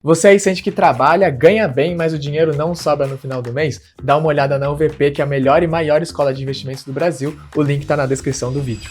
Você aí sente que trabalha, ganha bem, mas o dinheiro não sobra no final do mês? Dá uma olhada na UVP, que é a melhor e maior escola de investimentos do Brasil. O link tá na descrição do vídeo.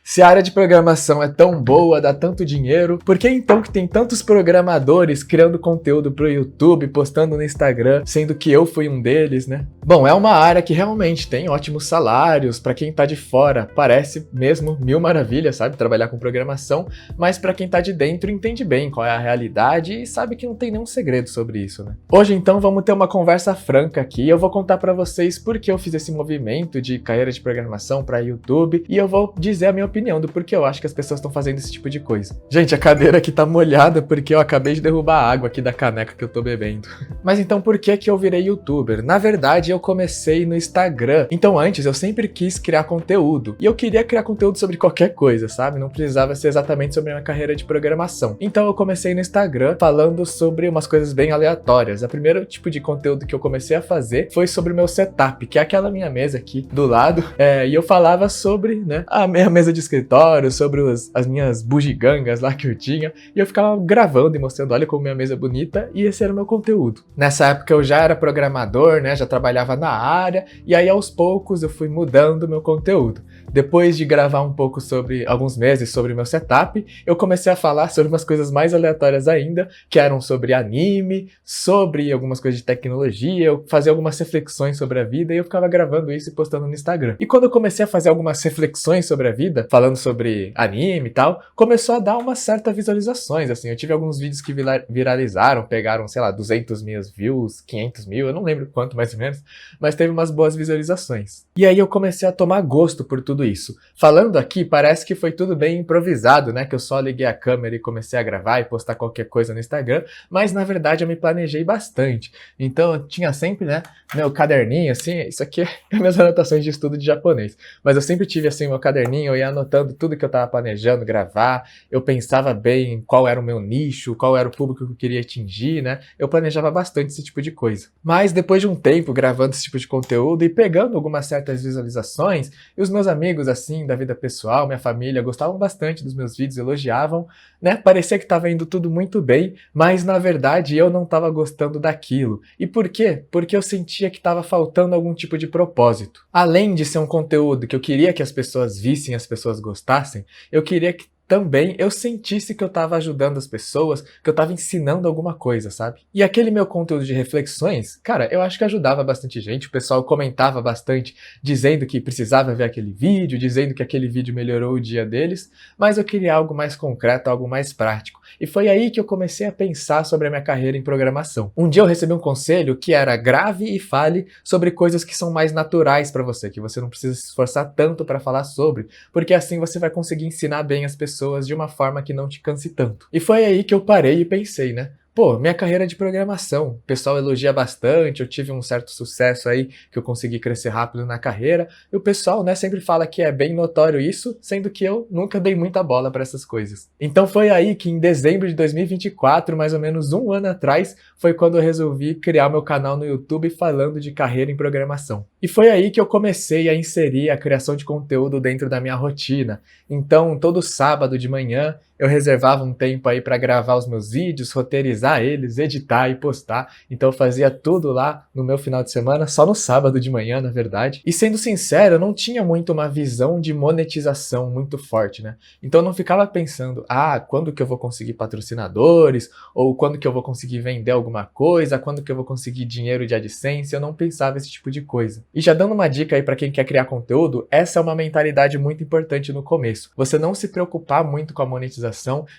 Se a área de programação é tão boa, dá tanto dinheiro, por que então que tem tantos programadores criando conteúdo pro YouTube, postando no Instagram, sendo que eu fui um deles, né? Bom, é uma área que realmente tem ótimos salários, pra quem tá de fora parece mesmo mil maravilhas, sabe? Trabalhar com programação, mas pra quem tá de dentro entende bem qual é a realidade e sabe que não tem nenhum segredo sobre isso, né? Hoje então vamos ter uma conversa franca aqui, eu vou contar pra vocês por que eu fiz esse movimento de carreira de programação pra YouTube e eu vou dizer a minha opinião do porquê eu acho que as pessoas estão fazendo esse tipo de coisa. Gente, a cadeira aqui tá molhada porque eu acabei de derrubar a água aqui da caneca que eu tô bebendo. Mas então por que que eu virei youtuber? Na verdade, eu comecei no Instagram. Então antes eu sempre quis criar conteúdo. E eu queria criar conteúdo sobre qualquer coisa, sabe? Não precisava ser exatamente sobre a minha carreira de programação. Então eu comecei no Instagram falando sobre umas coisas bem aleatórias. O primeiro tipo de conteúdo que eu comecei a fazer foi sobre o meu setup, que é aquela minha mesa aqui do lado. E eu falava sobre, né, a minha mesa de escritório, sobre as minhas bugigangas lá que eu tinha, e eu ficava gravando e mostrando, olha como minha mesa é bonita, e esse era o meu conteúdo. Nessa época eu já era programador, né, já trabalhava na área, e aí aos poucos eu fui mudando o meu conteúdo. Depois de gravar um pouco sobre, alguns meses sobre o meu setup, eu comecei a falar sobre umas coisas mais aleatórias ainda, que eram sobre anime, sobre algumas coisas de tecnologia, eu fazia algumas reflexões sobre a vida, e eu ficava gravando isso e postando no Instagram. E quando eu comecei a fazer algumas reflexões sobre a vida, falando sobre anime e tal, começou a dar umas certas visualizações, assim, eu tive alguns vídeos que viralizaram, pegaram, sei lá, 200 mil views, 500 mil, eu não lembro quanto mais ou menos, mas teve umas boas visualizações. E aí eu comecei a tomar gosto por tudo isso. Falando aqui, parece que foi tudo bem improvisado, né, que eu só liguei a câmera e comecei a gravar e postar qualquer coisa no Instagram, mas na verdade eu me planejei bastante. Então eu tinha sempre, né, meu caderninho, assim, isso aqui é minhas anotações de estudo de japonês, mas eu sempre tive, assim, meu caderninho, eu ia anotando tudo que eu tava planejando gravar, eu pensava bem qual era o meu nicho, qual era o público que eu queria atingir, né? Eu planejava bastante esse tipo de coisa. Mas depois de um tempo gravando esse tipo de conteúdo e pegando algumas certas visualizações, e os meus amigos, assim, da vida pessoal, minha família, gostavam bastante dos meus vídeos, elogiavam, né? Parecia que tava indo tudo muito bem, mas na verdade eu não tava gostando daquilo. E por quê? Porque eu sentia que tava faltando algum tipo de propósito. Além de ser um conteúdo que eu queria que as pessoas vissem, as pessoas gostassem, eu queria que também eu sentisse que eu estava ajudando as pessoas, que eu estava ensinando alguma coisa, sabe? E aquele meu conteúdo de reflexões, cara, eu acho que ajudava bastante gente, o pessoal comentava bastante, dizendo que precisava ver aquele vídeo, dizendo que aquele vídeo melhorou o dia deles, mas eu queria algo mais concreto, algo mais prático. E foi aí que eu comecei a pensar sobre a minha carreira em programação. Um dia eu recebi um conselho que era grave e fale sobre coisas que são mais naturais para você, que você não precisa se esforçar tanto para falar sobre, porque assim você vai conseguir ensinar bem as pessoas de uma forma que não te canse tanto. E foi aí que eu parei e pensei, né? Pô, minha carreira de programação, o pessoal elogia bastante, eu tive um certo sucesso aí, que eu consegui crescer rápido na carreira, e o pessoal, né, sempre fala que é bem notório isso, sendo que eu nunca dei muita bola para essas coisas. Então foi aí que em dezembro de 2024, mais ou menos um ano atrás, foi quando eu resolvi criar meu canal no YouTube falando de carreira em programação. E foi aí que eu comecei a inserir a criação de conteúdo dentro da minha rotina. Então, todo sábado de manhã, eu reservava um tempo aí para gravar os meus vídeos, roteirizar eles, editar e postar. Então eu fazia tudo lá no meu final de semana, só no sábado de manhã, na verdade. E sendo sincero, eu não tinha muito uma visão de monetização muito forte, né? Então eu não ficava pensando, quando que eu vou conseguir patrocinadores? Ou quando que eu vou conseguir vender alguma coisa? Quando que eu vou conseguir dinheiro de AdSense? Eu não pensava esse tipo de coisa. E já dando uma dica aí para quem quer criar conteúdo, essa é uma mentalidade muito importante no começo. Você não se preocupar muito com a monetização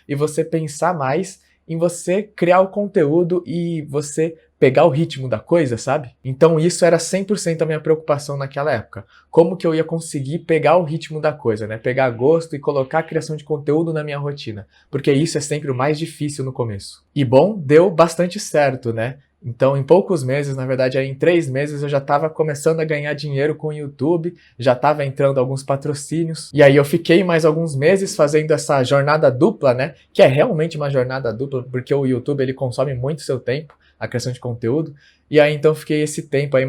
e você pensar mais em você criar o conteúdo e você pegar o ritmo da coisa, sabe? Então isso era 100% a minha preocupação naquela época. Como que eu ia conseguir pegar o ritmo da coisa, né? Pegar gosto e colocar a criação de conteúdo na minha rotina. Porque isso é sempre o mais difícil no começo. E bom, deu bastante certo, né? Então, em poucos meses, na verdade, aí em 3 meses, eu já estava começando a ganhar dinheiro com o YouTube, já estava entrando alguns patrocínios, e aí eu fiquei mais alguns meses fazendo essa jornada dupla, né? Que é realmente uma jornada dupla, porque o YouTube, ele consome muito seu tempo. a criação de conteúdo. E aí então fiquei esse tempo aí,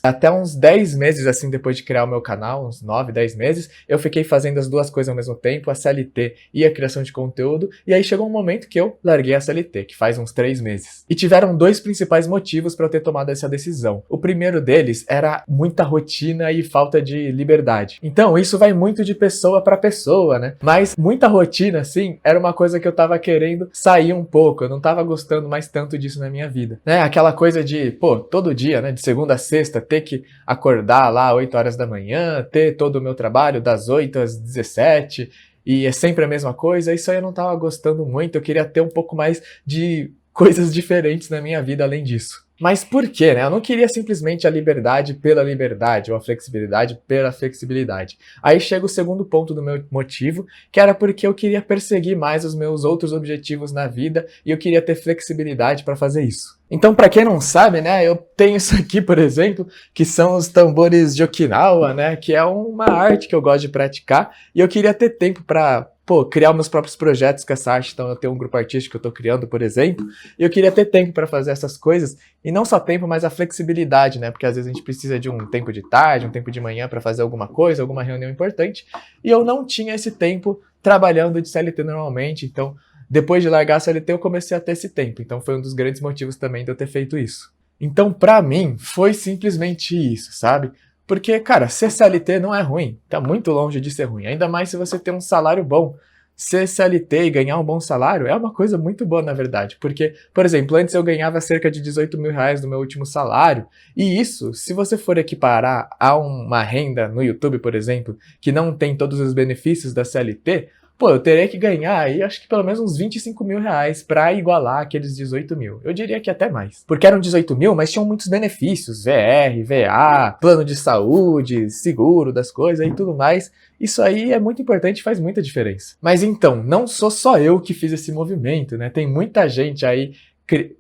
até uns 10 meses assim depois de criar o meu canal, uns 9, 10 meses, eu fiquei fazendo as duas coisas ao mesmo tempo, a CLT e a criação de conteúdo, e aí chegou um momento que eu larguei a CLT, que faz uns 3 meses. E tiveram dois principais motivos para eu ter tomado essa decisão. O primeiro deles era muita rotina e falta de liberdade. Então isso vai muito de pessoa para pessoa, né? Mas muita rotina, assim, era uma coisa que eu tava querendo sair um pouco, eu não tava gostando mais tanto disso na minha vida, né? Aquela coisa de todo dia, né, de segunda a sexta, ter que acordar lá 8 horas da manhã, ter todo o meu trabalho das 8 às 17, e é sempre a mesma coisa, isso aí eu não tava gostando muito, eu queria ter um pouco mais de coisas diferentes na minha vida além disso. Mas por quê, né? Eu não queria simplesmente a liberdade pela liberdade, ou a flexibilidade pela flexibilidade. Aí chega o segundo ponto do meu motivo, que era porque eu queria perseguir mais os meus outros objetivos na vida, e eu queria ter flexibilidade para fazer isso. Então, para quem não sabe, né, eu tenho isso aqui, por exemplo, que são os tambores de Okinawa, né, que é uma arte que eu gosto de praticar, e eu queria ter tempo para criar meus próprios projetos com essa arte. Então eu tenho um grupo artístico que eu tô criando, por exemplo, e eu queria ter tempo para fazer essas coisas, e não só tempo, mas a flexibilidade, né, porque às vezes a gente precisa de um tempo de tarde, um tempo de manhã para fazer alguma coisa, alguma reunião importante, e eu não tinha esse tempo trabalhando de CLT normalmente. Então depois de largar a CLT eu comecei a ter esse tempo, então foi um dos grandes motivos também de eu ter feito isso. Então pra mim foi simplesmente isso, sabe? Porque, cara, ser CLT não é ruim, tá muito longe de ser ruim, ainda mais se você tem um salário bom. Ser CLT e ganhar um bom salário é uma coisa muito boa, na verdade, porque, por exemplo, antes eu ganhava cerca de 18 mil reais no meu último salário, e isso, se você for equiparar a uma renda no YouTube, por exemplo, que não tem todos os benefícios da CLT, eu teria que ganhar aí, acho que pelo menos uns 25 mil reais pra igualar aqueles 18 mil. Eu diria que até mais. Porque eram 18 mil, mas tinham muitos benefícios. VR, VA, plano de saúde, seguro das coisas e tudo mais. Isso aí é muito importante e faz muita diferença. Mas então, não sou só eu que fiz esse movimento, né? Tem muita gente aí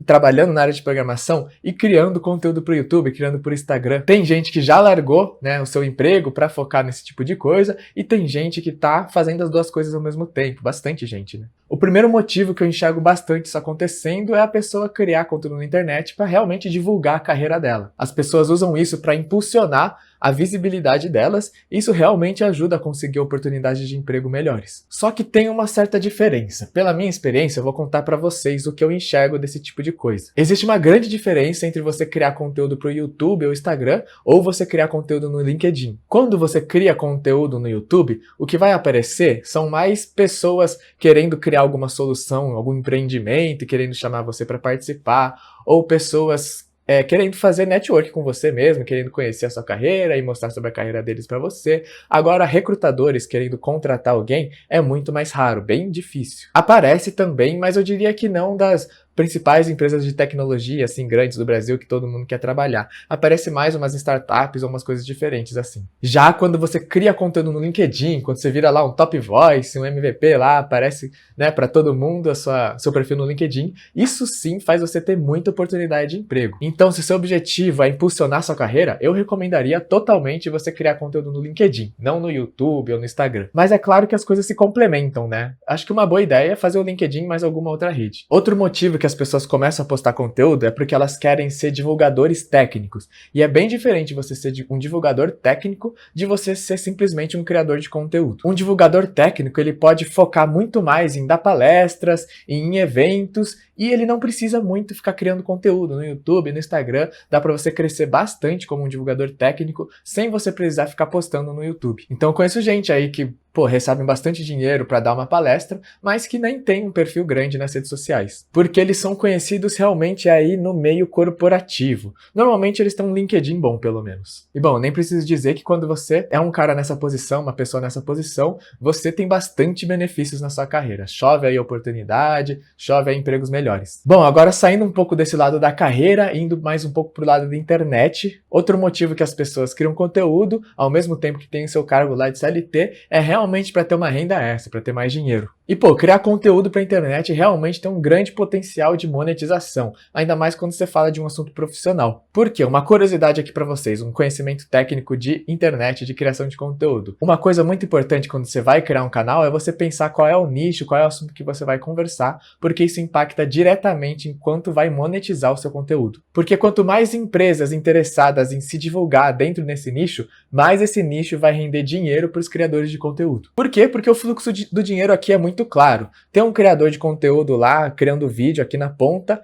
trabalhando na área de programação e criando conteúdo para o YouTube, criando por Instagram. Tem gente que já largou, né, o seu emprego para focar nesse tipo de coisa, e tem gente que tá fazendo as duas coisas ao mesmo tempo, bastante gente, né? O primeiro motivo que eu enxergo bastante isso acontecendo é a pessoa criar conteúdo na internet para realmente divulgar a carreira dela. As pessoas usam isso para impulsionar a visibilidade delas, e isso realmente ajuda a conseguir oportunidades de emprego melhores. Só que tem uma certa diferença. Pela minha experiência, eu vou contar para vocês o que eu enxergo desse tipo de coisa. Existe uma grande diferença entre você criar conteúdo para o YouTube ou Instagram, ou você criar conteúdo no LinkedIn. Quando você cria conteúdo no YouTube, o que vai aparecer são mais pessoas querendo criar alguma solução, algum empreendimento, querendo chamar você para participar, ou pessoas querendo fazer network com você mesmo, querendo conhecer a sua carreira e mostrar sobre a carreira deles para você. Agora, recrutadores querendo contratar alguém é muito mais raro, bem difícil. Aparece também, mas eu diria que não das principais empresas de tecnologia, assim, grandes do Brasil, que todo mundo quer trabalhar. Aparece mais umas startups ou umas coisas diferentes, assim. Já quando você cria conteúdo no LinkedIn, quando você vira lá um Top Voice, um MVP lá, aparece, né, para todo mundo seu perfil no LinkedIn, isso sim faz você ter muita oportunidade de emprego. Então, se seu objetivo é impulsionar sua carreira, eu recomendaria totalmente você criar conteúdo no LinkedIn, não no YouTube ou no Instagram. Mas é claro que as coisas se complementam, né? Acho que uma boa ideia é fazer o LinkedIn mais alguma outra rede. Outro motivo que as pessoas começam a postar conteúdo é porque elas querem ser divulgadores técnicos. E é bem diferente você ser um divulgador técnico de você ser simplesmente um criador de conteúdo. Um divulgador técnico, ele pode focar muito mais em dar palestras, em eventos, e ele não precisa muito ficar criando conteúdo no YouTube, no Instagram. Dá pra você crescer bastante como um divulgador técnico sem você precisar ficar postando no YouTube. Então eu conheço gente aí que recebem bastante dinheiro para dar uma palestra, mas que nem tem um perfil grande nas redes sociais. Porque eles são conhecidos realmente aí no meio corporativo. Normalmente eles têm um LinkedIn bom, pelo menos. E bom, nem preciso dizer que quando você é um cara nessa posição, uma pessoa nessa posição, você tem bastante benefícios na sua carreira. Chove aí oportunidade, chove aí empregos melhores. Bom, agora saindo um pouco desse lado da carreira, indo mais um pouco pro lado da internet, outro motivo que as pessoas criam conteúdo, ao mesmo tempo que tem o seu cargo lá de CLT, é realmente para ter uma renda extra, para ter mais dinheiro. E pô, criar conteúdo pra internet realmente tem um grande potencial de monetização, ainda mais quando você fala de um assunto profissional. Por quê? Uma curiosidade aqui pra vocês, um conhecimento técnico de internet, de criação de conteúdo. Uma coisa muito importante quando você vai criar um canal é você pensar qual é o nicho, qual é o assunto que você vai conversar, porque isso impacta diretamente em quanto vai monetizar o seu conteúdo. Porque quanto mais empresas interessadas em se divulgar dentro desse nicho, mais esse nicho vai render dinheiro para os criadores de conteúdo. Por quê? Porque o fluxo do dinheiro aqui é muito claro. Tem um criador de conteúdo lá, criando vídeo aqui na ponta.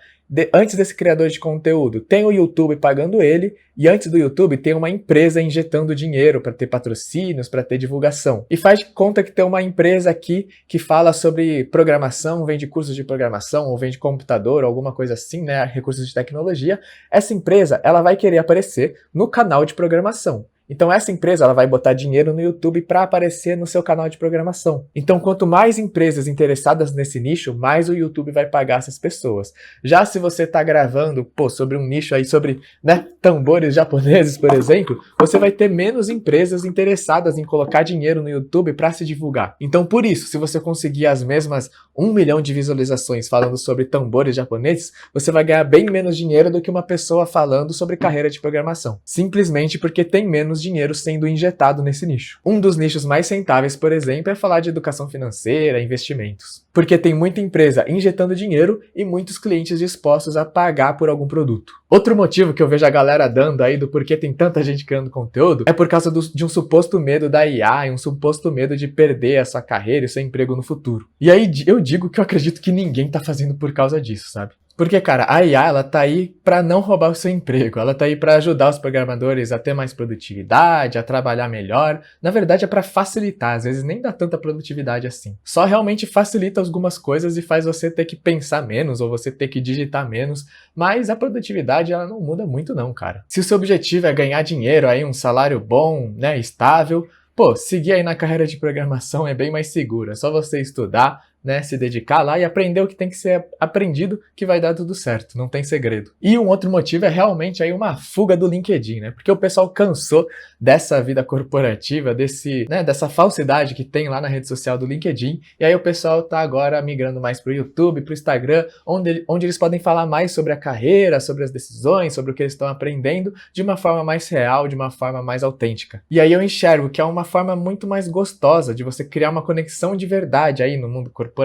Antes desse criador de conteúdo, tem o YouTube pagando ele, e antes do YouTube tem uma empresa injetando dinheiro para ter patrocínios, para ter divulgação. E faz de conta que tem uma empresa aqui que fala sobre programação, vende cursos de programação, ou vende computador, ou alguma coisa assim, né, recursos de tecnologia. Essa empresa, ela vai querer aparecer no canal de programação. Então essa empresa ela vai botar dinheiro no YouTube para aparecer no seu canal de programação. Então quanto mais empresas interessadas nesse nicho, mais o YouTube vai pagar essas pessoas. Já se você está gravando, sobre um nicho aí sobre, né, tambores japoneses, por exemplo, você vai ter menos empresas interessadas em colocar dinheiro no YouTube para se divulgar. Então por isso, se você conseguir as mesmas 1 milhão de visualizações falando sobre tambores japoneses, você vai ganhar bem menos dinheiro do que uma pessoa falando sobre carreira de programação. Simplesmente porque tem menos dinheiro sendo injetado nesse nicho. Um dos nichos mais rentáveis, por exemplo, é falar de educação financeira, investimentos. Porque tem muita empresa injetando dinheiro e muitos clientes dispostos a pagar por algum produto. Outro motivo que eu vejo a galera dando aí do porquê tem tanta gente criando conteúdo é por causa de um suposto medo da IA e um suposto medo de perder a sua carreira e seu emprego no futuro. E aí eu digo que eu acredito que ninguém tá fazendo por causa disso, sabe? Porque, cara, a IA, ela tá aí pra não roubar o seu emprego, ela tá aí pra ajudar os programadores a ter mais produtividade, a trabalhar melhor. Na verdade, é pra facilitar, às vezes nem dá tanta produtividade assim. Só realmente facilita algumas coisas e faz você ter que pensar menos ou você ter que digitar menos, mas a produtividade, ela não muda muito não, cara. Se o seu objetivo é ganhar dinheiro aí, um salário bom, né, estável, seguir aí na carreira de programação é bem mais seguro, é só você estudar, né, se dedicar lá e aprender o que tem que ser aprendido que vai dar tudo certo, não tem segredo. E um outro motivo é realmente aí uma fuga do LinkedIn, né, porque o pessoal cansou dessa vida corporativa, dessa falsidade que tem lá na rede social do LinkedIn, e aí o pessoal tá agora migrando mais pro YouTube, pro Instagram, onde eles podem falar mais sobre a carreira, sobre as decisões, sobre o que eles estão aprendendo, de uma forma mais real, de uma forma mais autêntica. E aí eu enxergo que é uma forma muito mais gostosa de você criar uma conexão de verdade aí no mundo corporativo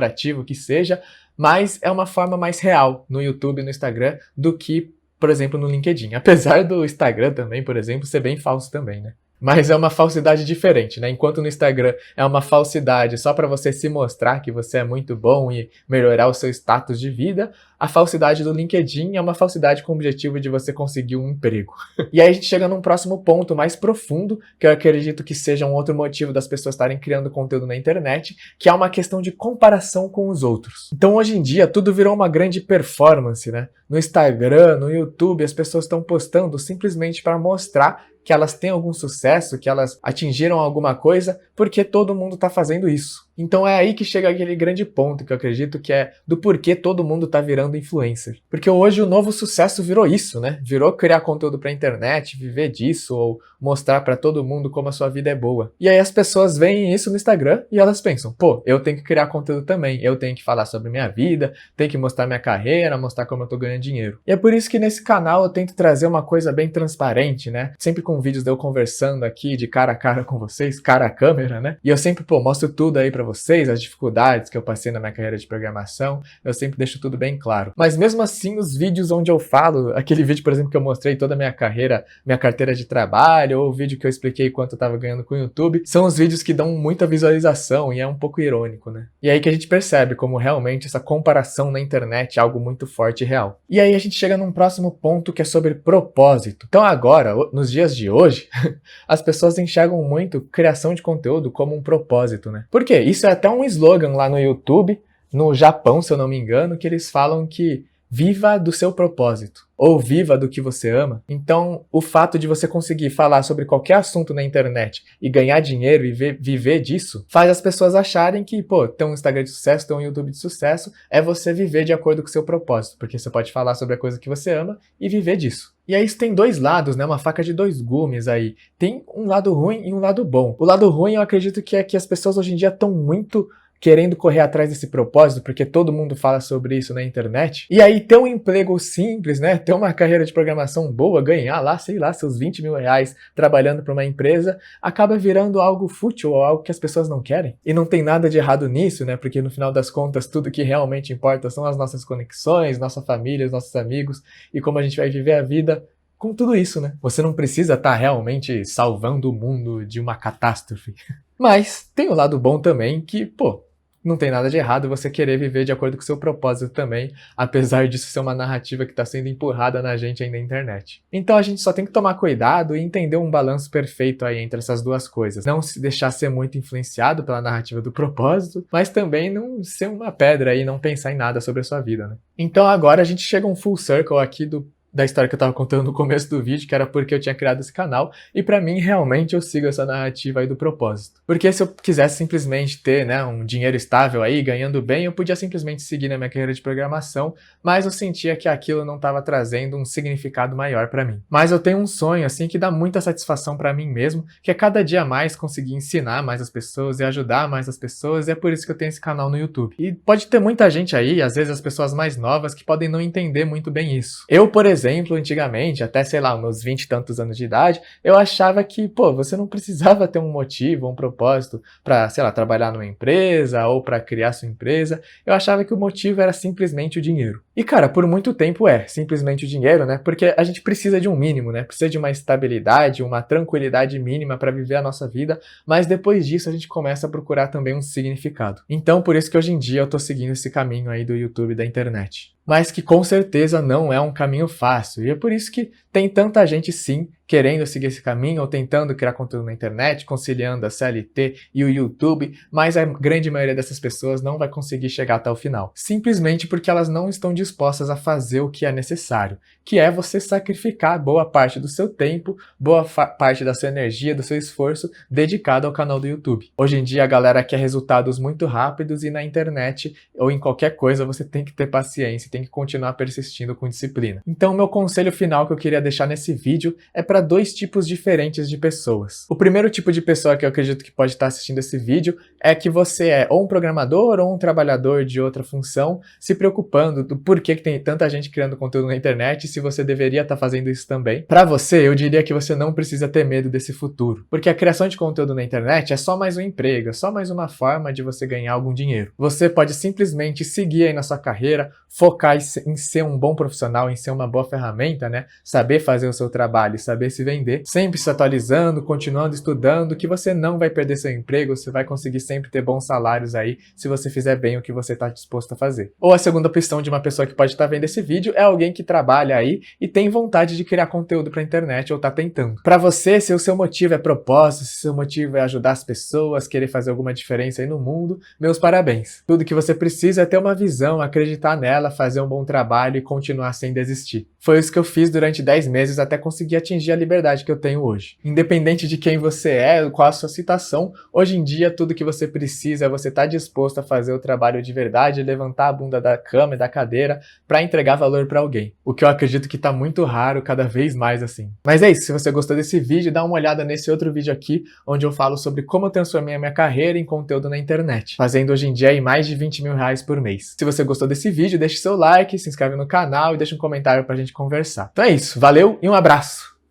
que seja, mas é uma forma mais real no YouTube e no Instagram do que, por exemplo, no LinkedIn. Apesar do Instagram também, por exemplo, ser bem falso também, né? Mas é uma falsidade diferente, né? Enquanto no Instagram é uma falsidade só para você se mostrar que você é muito bom e melhorar o seu status de vida, a falsidade do LinkedIn é uma falsidade com o objetivo de você conseguir um emprego. E aí a gente chega num próximo ponto mais profundo, que eu acredito que seja um outro motivo das pessoas estarem criando conteúdo na internet, que é uma questão de comparação com os outros. Então hoje em dia tudo virou uma grande performance, né? No Instagram, no YouTube, as pessoas estão postando simplesmente para mostrar que elas têm algum sucesso, que elas atingiram alguma coisa, porque todo mundo está fazendo isso. Então é aí que chega aquele grande ponto que eu acredito que é do porquê todo mundo tá virando influencer. Porque hoje o novo sucesso virou isso, né? Virou criar conteúdo pra internet, viver disso, ou mostrar pra todo mundo como a sua vida é boa. E aí as pessoas veem isso no Instagram e elas pensam, eu tenho que criar conteúdo também, eu tenho que falar sobre minha vida, tenho que mostrar minha carreira, mostrar como eu tô ganhando dinheiro. E é por isso que nesse canal eu tento trazer uma coisa bem transparente, né? Sempre com vídeos de eu conversando aqui de cara a cara com vocês, cara a câmera, né? E eu sempre, mostro tudo aí pra vocês, as dificuldades que eu passei na minha carreira de programação, eu sempre deixo tudo bem claro. Mas mesmo assim, os vídeos onde eu falo, aquele vídeo, por exemplo, que eu mostrei toda a minha carreira, minha carteira de trabalho, ou o vídeo que eu expliquei quanto eu tava ganhando com o YouTube, são os vídeos que dão muita visualização e é um pouco irônico, né? E aí que a gente percebe como realmente essa comparação na internet é algo muito forte e real. E aí a gente chega num próximo ponto que é sobre propósito. Então agora, nos dias de hoje, as pessoas enxergam muito criação de conteúdo como um propósito, né? Por quê? Isso é até um slogan lá no YouTube, no Japão, se eu não me engano, que eles falam que viva do seu propósito, ou viva do que você ama. Então, o fato de você conseguir falar sobre qualquer assunto na internet e ganhar dinheiro e viver disso, faz as pessoas acharem que, ter um Instagram de sucesso, ter um YouTube de sucesso, é você viver de acordo com o seu propósito, porque você pode falar sobre a coisa que você ama e viver disso. E aí isso tem dois lados, né? Uma faca de dois gumes aí. Tem um lado ruim e um lado bom. O lado ruim eu acredito que é que as pessoas hoje em dia estão muito querendo correr atrás desse propósito, porque todo mundo fala sobre isso na internet. E aí ter um emprego simples, né? Ter uma carreira de programação boa, ganhar lá, sei lá, seus 20 mil reais trabalhando para uma empresa, acaba virando algo fútil ou algo que as pessoas não querem. E não tem nada de errado nisso, né? Porque no final das contas, tudo que realmente importa são as nossas conexões, nossa família, os nossos amigos e como a gente vai viver a vida com tudo isso, né? Você não precisa estar realmente salvando o mundo de uma catástrofe. Mas tem o lado bom também que, pô, não tem nada de errado você querer viver de acordo com o seu propósito também, apesar disso ser uma narrativa que está sendo empurrada na gente aí na internet. Então a gente só tem que tomar cuidado e entender um balanço perfeito aí entre essas duas coisas. Não se deixar ser muito influenciado pela narrativa do propósito, mas também não ser uma pedra e não pensar em nada sobre a sua vida, né? Então agora a gente chega um full circle aqui da história que eu tava contando no começo do vídeo, que era porque eu tinha criado esse canal, e pra mim, realmente, eu sigo essa narrativa aí do propósito. Porque se eu quisesse simplesmente ter, né, um dinheiro estável aí, ganhando bem, eu podia simplesmente seguir na minha carreira de programação, mas eu sentia que aquilo não tava trazendo um significado maior pra mim. Mas eu tenho um sonho, assim, que dá muita satisfação pra mim mesmo, que é cada dia mais conseguir ensinar mais as pessoas e ajudar mais as pessoas, e é por isso que eu tenho esse canal no YouTube. E pode ter muita gente aí, às vezes as pessoas mais novas, que podem não entender muito bem isso. Eu, por exemplo, antigamente, até, sei lá, meus 20 e tantos anos de idade, eu achava que, pô, você não precisava ter um motivo, um propósito pra, sei lá, trabalhar numa empresa ou pra criar sua empresa. Eu achava que o motivo era simplesmente o dinheiro. E, cara, por muito tempo simplesmente o dinheiro, né? Porque a gente precisa de um mínimo, né? Precisa de uma estabilidade, uma tranquilidade mínima pra viver a nossa vida, mas depois disso a gente começa a procurar também um significado. Então, por isso que hoje em dia eu tô seguindo esse caminho aí do YouTube e da internet. Mas que com certeza não é um caminho fácil, e é por isso que tem tanta gente sim querendo seguir esse caminho ou tentando criar conteúdo na internet, conciliando a CLT e o YouTube, mas a grande maioria dessas pessoas não vai conseguir chegar até o final. Simplesmente porque elas não estão dispostas a fazer o que é necessário, que é você sacrificar boa parte do seu tempo, boa parte da sua energia, do seu esforço dedicado ao canal do YouTube. Hoje em dia a galera quer resultados muito rápidos e na internet ou em qualquer coisa você tem que ter paciência, tem que continuar persistindo com disciplina. Então meu conselho final que eu queria deixar nesse vídeo é para dois tipos diferentes de pessoas. O primeiro tipo de pessoa que eu acredito que pode estar assistindo esse vídeo é que você é ou um programador ou um trabalhador de outra função, se preocupando do porquê que tem tanta gente criando conteúdo na internet e se você deveria estar fazendo isso também. Para você, eu diria que você não precisa ter medo desse futuro, porque a criação de conteúdo na internet é só mais um emprego, é só mais uma forma de você ganhar algum dinheiro. Você pode simplesmente seguir aí na sua carreira, focar em ser um bom profissional, em ser uma boa ferramenta, né? Saber fazer o seu trabalho, saber se vender, sempre se atualizando, continuando estudando, que você não vai perder seu emprego, você vai conseguir sempre ter bons salários aí, se você fizer bem o que você está disposto a fazer. Ou a segunda opção de uma pessoa que pode estar vendo esse vídeo é alguém que trabalha aí e tem vontade de criar conteúdo para a internet ou está tentando. Para você, se o seu motivo é propósito, se o seu motivo é ajudar as pessoas, querer fazer alguma diferença aí no mundo, meus parabéns. Tudo que você precisa é ter uma visão, acreditar nela, fazer um bom trabalho e continuar sem desistir. Foi isso que eu fiz durante 10 meses até conseguir atingir a liberdade que eu tenho hoje. Independente de quem você é, qual a sua situação, hoje em dia tudo que você precisa é você estar disposto a fazer o trabalho de verdade, levantar a bunda da cama e da cadeira para entregar valor para alguém. O que eu acredito que tá muito raro, cada vez mais assim. Mas é isso, se você gostou desse vídeo, dá uma olhada nesse outro vídeo aqui, onde eu falo sobre como eu transformei a minha carreira em conteúdo na internet, fazendo hoje em dia aí mais de 20 mil reais por mês. Se você gostou desse vídeo, deixe seu like, se inscreve no canal e deixa um comentário pra gente conversar. Então é isso, valeu e um abraço!